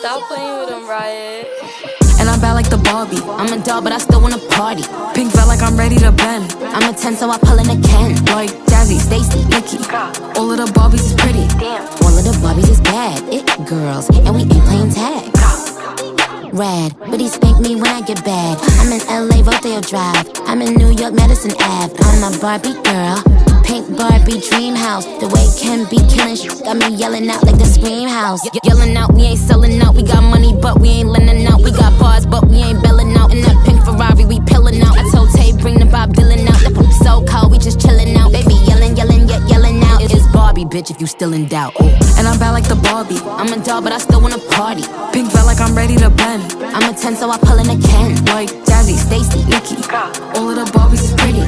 Stop playing with him, Riot. And I'm bad like the Barbie. I'm a doll, but I still wanna party. Pink felt like I'm ready to bend. I'm a 10, so I pull in a Ken. Like Jazzy, Stacy, Nikki. All of the Barbies is pretty. All of the Barbies is bad. It girls, and we ain't playing tag. Rad, but he spank me when I get bad. I'm in LA, Rodeo Drive. I'm in New York, Madison Ave. I'm a Barbie girl. Pink Barbie dream house. The way Ken be killing shit got me yelling out like the Scream House. Yelling out, we ain't selling out. We got money, but we ain't lending out. We got bars, but we ain't belling out. In that pink Ferrari, we pillin' out. I told Tay, bring the Bob Dylan out. The poop so cold, we just chillin' out. Baby yelling, yelling, yet yelling out. It's Barbie, bitch, if you still in doubt. Ooh. And I'm bad like the Barbie. I'm a doll, but I still wanna party. Pink felt like I'm ready to bend. I'm a 10, so I pull in a Ken. Like Jazzy, Stacy, Nikki. All of the Barbies is pretty.